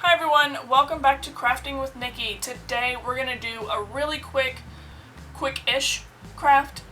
Hi everyone, welcome back to Crafting with Nikki. Today we're going to do a really quick-ish craft.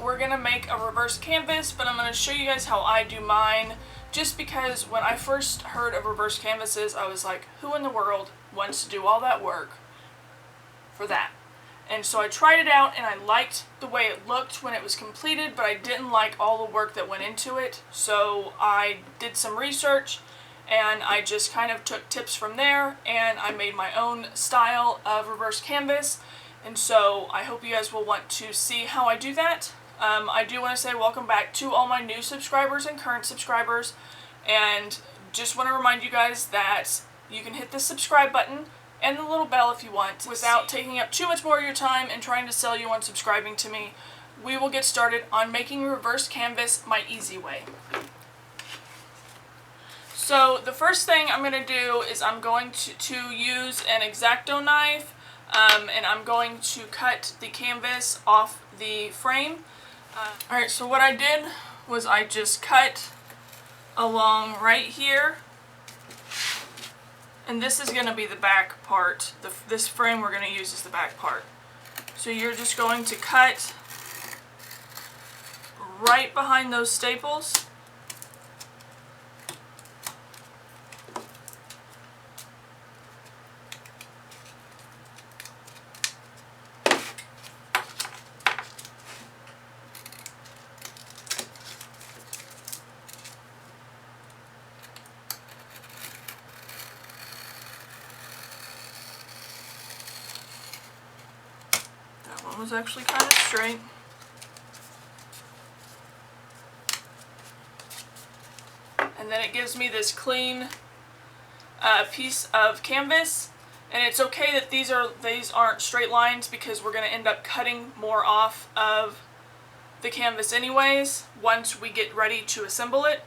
We're going to make a reverse canvas, but I'm going to show you guys how I do mine, just because when I first heard of reverse canvases, I was like, who in the world wants to do all that work for that? And so I tried it out and I liked the way it looked when it was completed, but I didn't like all the work that went into it. So I did some research and I just kind of took tips from there and I made my own style of reverse canvas. And so I hope you guys will want to see how I do that. I do want to say welcome back to all my new subscribers and current subscribers, and just want to remind you guys that you can hit the subscribe button and the little bell if you want. Without taking up too much more of your time and trying to sell you on subscribing to me, we will get started on making reverse canvas my easy way. So the first thing I'm going to do is I'm going to use an X-Acto knife, and I'm going to cut the canvas off the frame. Alright, so what I did was I just cut along right here. And this is going to be the back part. This frame we're going to use is the back part. So you're just going to cut right behind those staples. Was actually kind of straight. And then it gives me this clean piece of canvas. And it's okay that these aren't straight lines, because we're going to end up cutting more off of the canvas anyways once we get ready to assemble it.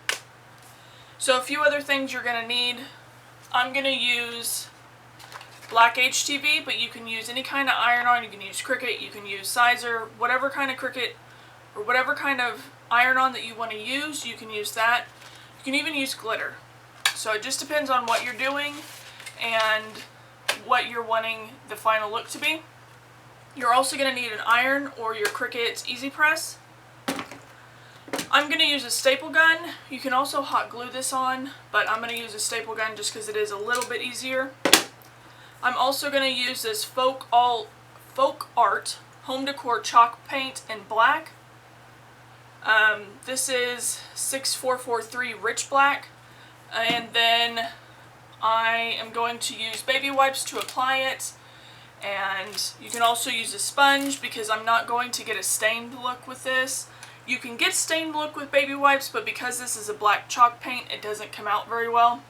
So a few other things you're going to need. I'm going to use black HTV, but you can use any kind of iron-on. You can use Cricut, you can use Sizer, whatever kind of Cricut or whatever kind of iron-on that you want to use, you can use that. You can even use glitter. So it just depends on what you're doing and what you're wanting the final look to be. You're also going to need an iron or your Cricut Easy Press. I'm going to use a staple gun. You can also hot glue this on, but I'm going to use a staple gun just because it is a little bit easier. I'm also going to use this Folk Art Home Decor Chalk Paint in black. This is 6443 Rich Black. And then I am going to use baby wipes to apply it. And you can also use a sponge, because I'm not going to get a stained look with this. You can get stained look with baby wipes, but because this is a black chalk paint, it doesn't come out very well,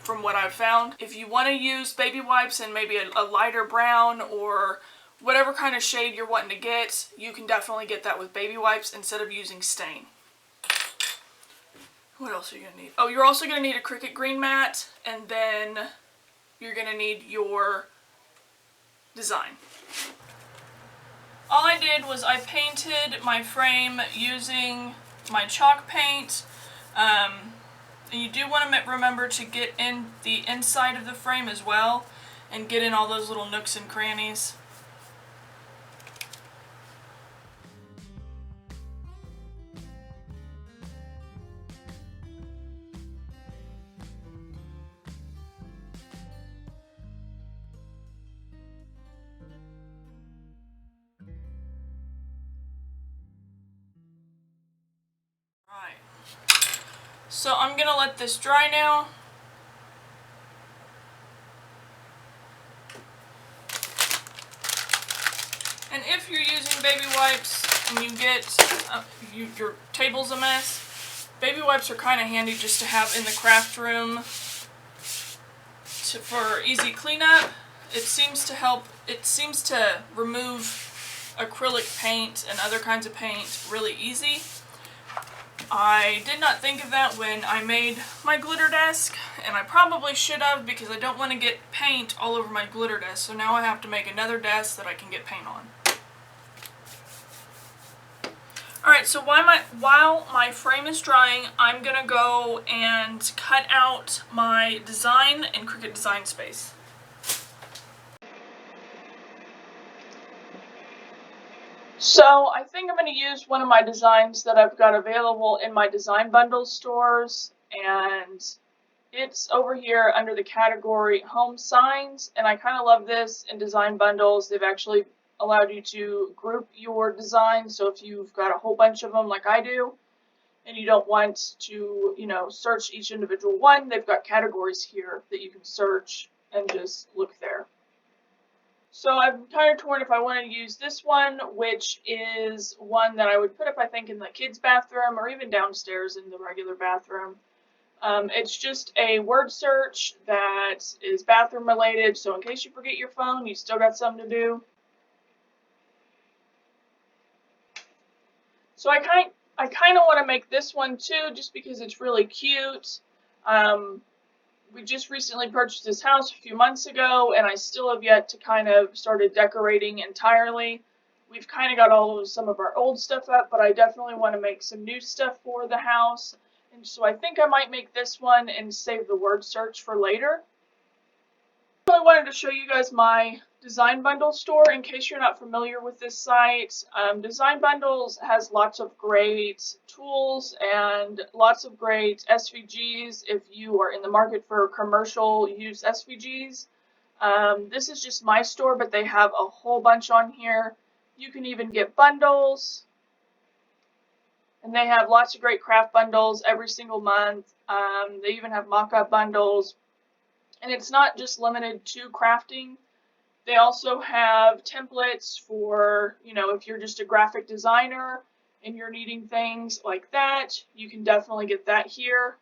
from what I've found. If you want to use baby wipes and maybe a lighter brown or whatever kind of shade you're wanting to get, you can definitely get that with baby wipes instead of using stain. What else are you going to need? Oh, you're also going to need a Cricut green mat, and then you're going to need your design. All I did was I painted my frame using my chalk paint. And you do want to remember to get in the inside of the frame as well, and get in all those little nooks and crannies. Right. So I'm going to let this dry now. And if you're using baby wipes and you get your table's a mess, baby wipes are kind of handy just to have in the craft room for easy cleanup. It seems to help. It seems to remove acrylic paint and other kinds of paint really easy. I did not think of that when I made my glitter desk, and I probably should have, because I don't want to get paint all over my glitter desk, so now I have to make another desk that I can get paint on. Alright, so while my frame is drying, I'm gonna go and cut out my design in Cricut Design Space. So I think I'm going to use one of my designs that I've got available in my design bundle stores, and it's over here under the category Home Signs, and I kind of love this in design bundles. They've actually allowed you to group your designs, so if you've got a whole bunch of them like I do, and you don't want to, search each individual one, they've got categories here that you can search and just look there. So I'm kind of torn if I want to use this one, which is one that I would put up, I think, in the kids' bathroom or even downstairs in the regular bathroom. It's just a word search that is bathroom related, so in case you forget your phone, you still got something to do. So I kind of want to make this one too, just because it's really cute. We just recently purchased this house a few months ago, and I still have yet to kind of started decorating entirely. We've kind of got some of our old stuff up, but I definitely want to make some new stuff for the house. And so I think I might make this one and save the word search for later. I wanted to show you guys my Design Bundle store in case you're not familiar with this site. Design Bundles has lots of great tools and lots of great SVGs if you are in the market for commercial use SVGs. This is just my store, but they have a whole bunch on here. You can even get bundles, and they have lots of great craft bundles every single month. They even have mock-up bundles. And it's not just limited to crafting. They also have templates for, if you're just a graphic designer and you're needing things like that, you can definitely get that here.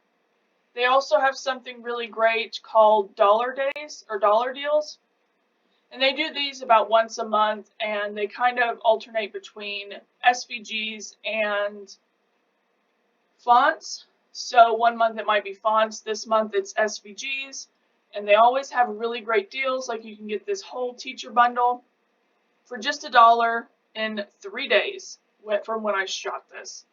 They also have something really great called Dollar Days or Dollar Deals. And they do these about once a month, and they kind of alternate between SVGs and fonts. So one month it might be fonts, this month it's SVGs. And they always have really great deals, like you can get this whole teacher bundle for just $1 in 3 days from when I shot this.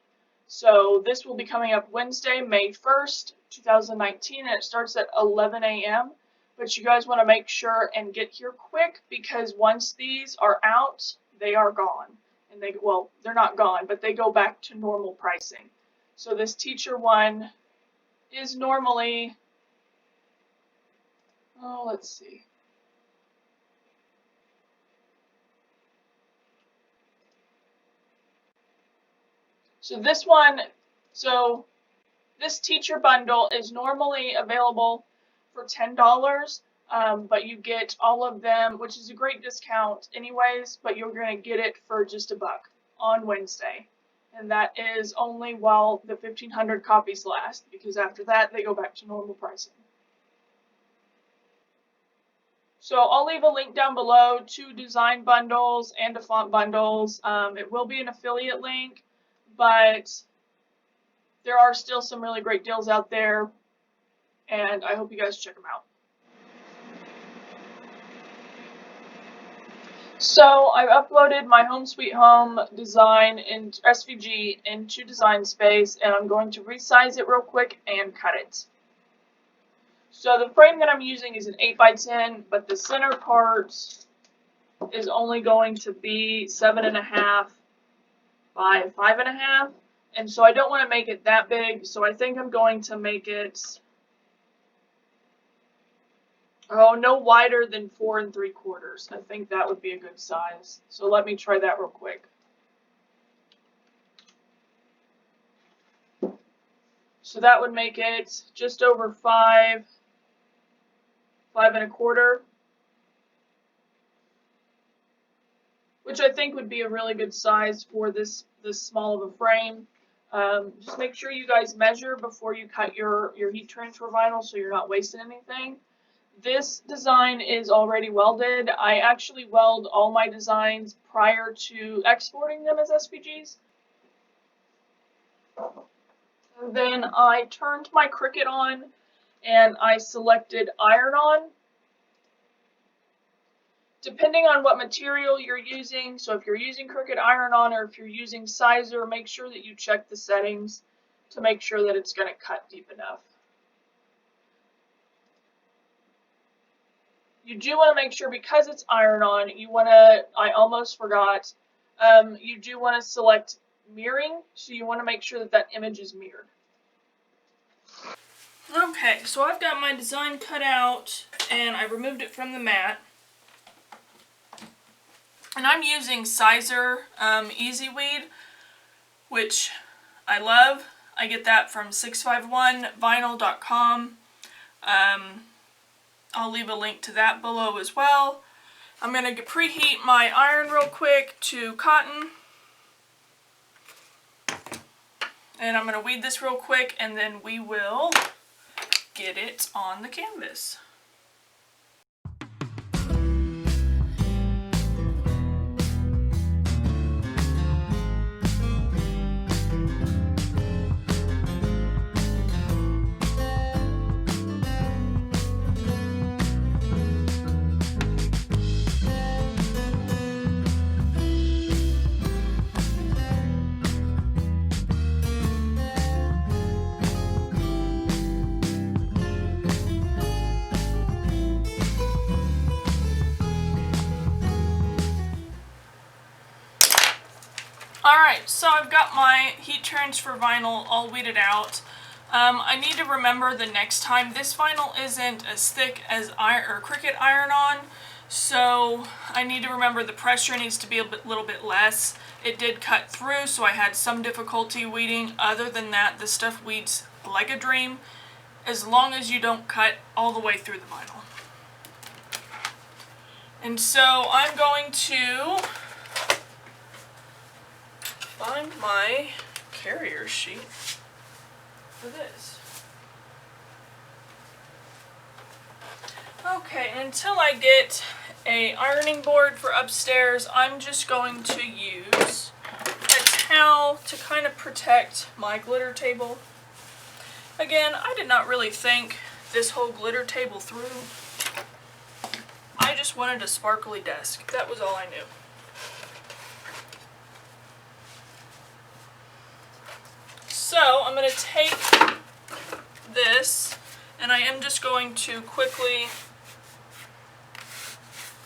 So this will be coming up Wednesday, May 1st, 2019, and it starts at 11 a.m. But you guys want to make sure and get here quick, because once these are out, they are gone. And they're not gone, but they go back to normal pricing. So this teacher one is normally, let's see. So this teacher bundle is normally available for $10, but you get all of them, which is a great discount anyways, but you're going to get it for just $1 on Wednesday. And that is only while the 1,500 copies last, because after that they go back to normal pricing. So I'll leave a link down below to design bundles and to font bundles. It will be an affiliate link, but there are still some really great deals out there, and I hope you guys check them out. So I've uploaded my Home Sweet Home design in SVG into Design Space, and I'm going to resize it real quick and cut it. So the frame that I'm using is an 8x10, but the center part is only going to be 7.5 by 5.5. And so I don't want to make it that big, so I think I'm going to make it, no wider than 4 3/4. I think that would be a good size. So let me try that real quick. So that would make it just over 5 1/4, which I think would be a really good size for this small of a frame. Just make sure you guys measure before you cut your heat transfer vinyl, so you're not wasting anything. This design is already welded. I actually weld all my designs prior to exporting them as SVGs. Then I turned my Cricut on and I selected iron on. Depending on what material you're using, so if you're using Cricut iron-on or if you're using Sizer, make sure that you check the settings to make sure that it's going to cut deep enough. You do want to make sure, because it's iron-on, you want to, I almost forgot, you do want to select mirroring, so you want to make sure that that image is mirrored. Okay, so I've got my design cut out and I removed it from the mat. And I'm using Sizer Easy-Weed, which I love. I get that from 651vinyl.com. I'll leave a link to that below as well. I'm going to preheat my iron real quick to cotton. And I'm going to weed this real quick and then we will get it on the canvas. Alright, so I've got my heat transfer vinyl all weeded out. I need to remember the next time, this vinyl isn't as thick as Cricut iron-on, so I need to remember the pressure needs to be a little bit less. It did cut through, so I had some difficulty weeding. Other than that, this stuff weeds like a dream, as long as you don't cut all the way through the vinyl. And so I'm going to find my carrier sheet for this. Okay, until I get a ironing board for upstairs, I'm just going to use a towel to kind of protect my glitter table. Again, I did not really think this whole glitter table through. I just wanted a sparkly desk. That was all I knew. So I'm going to take this and I am just going to quickly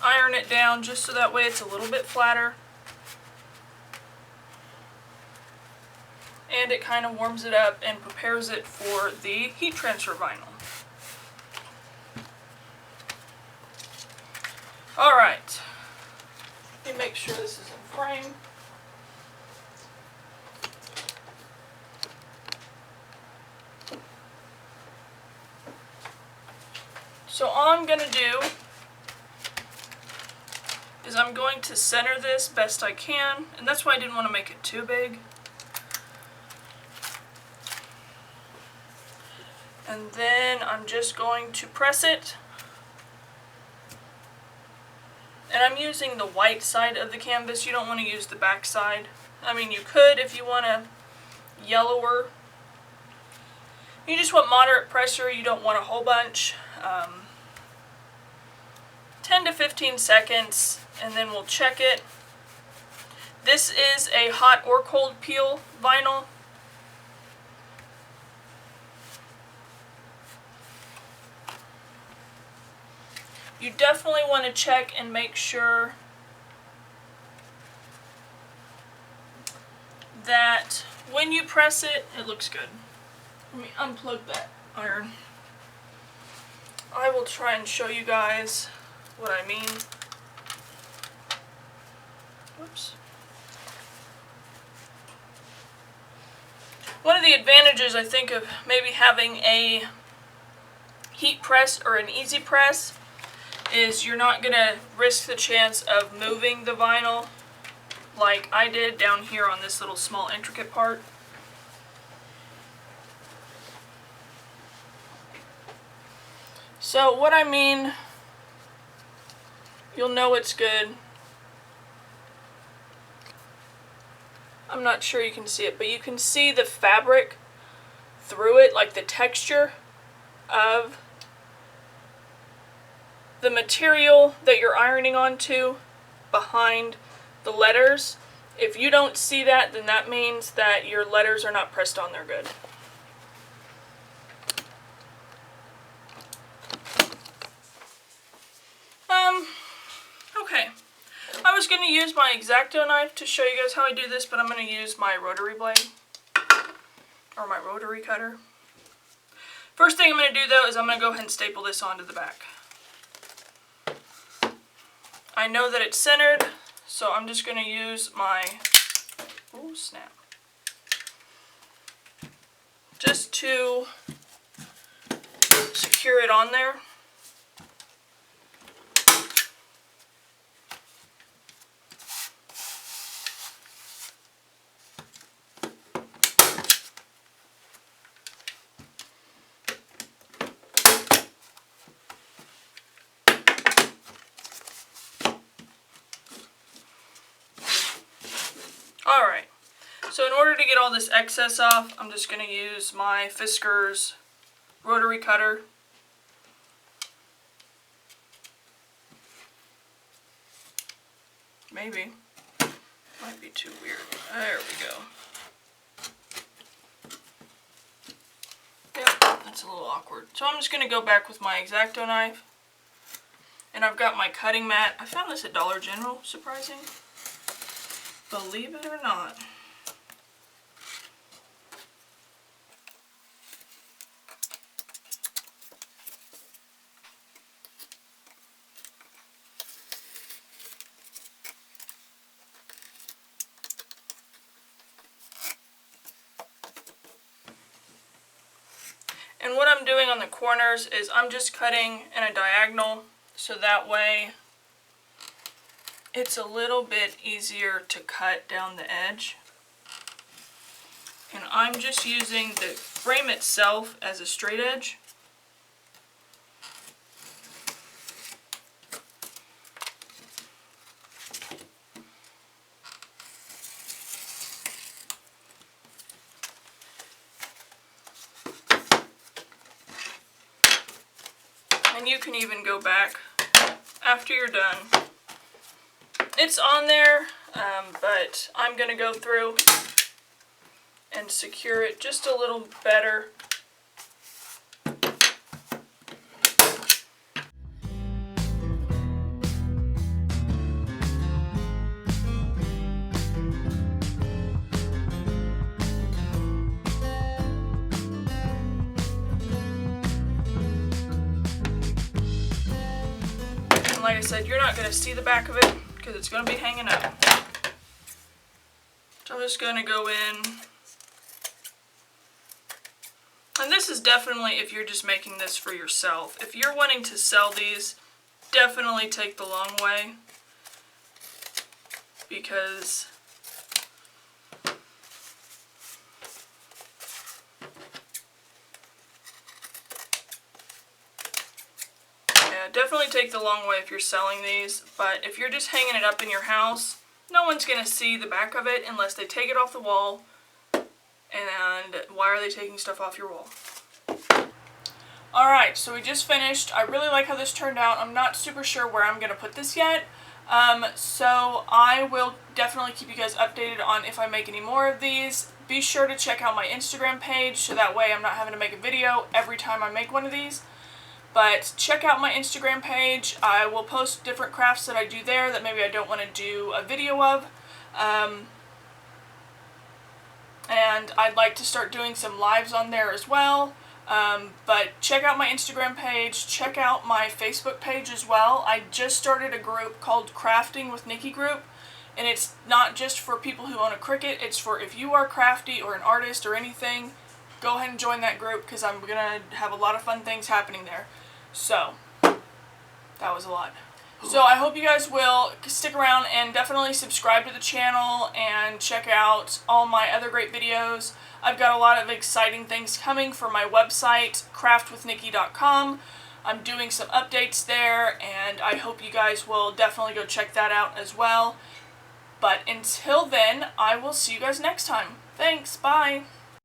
iron it down just so that way it's a little bit flatter. And it kind of warms it up and prepares it for the heat transfer vinyl. Alright, let me make sure this is in frame. So all I'm going to do is I'm going to center this best I can, and that's why I didn't want to make it too big. And then I'm just going to press it. And I'm using the white side of the canvas. You don't want to use the back side. I mean, you could if you want a yellower. You just want moderate pressure. You don't want a whole bunch. 10 to 15 seconds, and then we'll check it. This is a hot or cold peel vinyl. You definitely want to check and make sure that when you press it, it looks good. Let me unplug that iron. I will try and show you guys what I mean. Whoops. One of the advantages, I think, of maybe having a heat press or an easy press is you're not going to risk the chance of moving the vinyl like I did down here on this little small intricate part. So what I mean, you'll know it's good. I'm not sure you can see it, but you can see the fabric through it, like the texture of the material that you're ironing onto behind the letters. If you don't see that, then that means that your letters are not pressed on there good. Okay. I was going to use my X-Acto knife to show you guys how I do this, but I'm going to use my rotary blade, or my rotary cutter. First thing I'm going to do though is I'm going to go ahead and staple this onto the back. I know that it's centered, so I'm just going to use my, oh snap, just to secure it on there. Alright, so in order to get all this excess off, I'm just going to use my Fiskars rotary cutter. Maybe. Might be too weird. There we go. Yep, that's a little awkward. So I'm just going to go back with my X-Acto knife. And I've got my cutting mat. I found this at Dollar General, surprising. Believe it or not. And what I'm doing on the corners is I'm just cutting in a diagonal so that way it's a little bit easier to cut down the edge. And I'm just using the frame itself as a straight edge. And you can even go back after you're done. It's on there, but I'm going to go through and secure it just a little better. And like I said, you're not going to see the back of it because it's going to be hanging up. So I'm just going to go in. And this is definitely if you're just making this for yourself. If you're wanting to sell these, definitely take the long way. Because definitely take the long way if you're selling these, but if you're just hanging it up in your house, no one's going to see the back of it unless they take it off the wall. And why are they taking stuff off your wall? Alright, so we just finished. I really like how this turned out. I'm not super sure where I'm going to put this yet. So I will definitely keep you guys updated on if I make any more of these. Be sure to check out my Instagram page so that way I'm not having to make a video every time I make one of these. But check out my Instagram page. I will post different crafts that I do there that maybe I don't want to do a video of. And I'd like to start doing some lives on there as well. But check out my Instagram page. Check out my Facebook page as well. I just started a group called Crafting with Nikki Group. And it's not just for people who own a Cricut. It's for if you are crafty or an artist or anything, go ahead and join that group because I'm going to have a lot of fun things happening there. So, that was a lot. So I hope you guys will stick around and definitely subscribe to the channel and check out all my other great videos. I've got a lot of exciting things coming for my website, craftwithnikki.com. I'm doing some updates there, and I hope you guys will definitely go check that out as well. But until then, I will see you guys next time. Thanks, bye!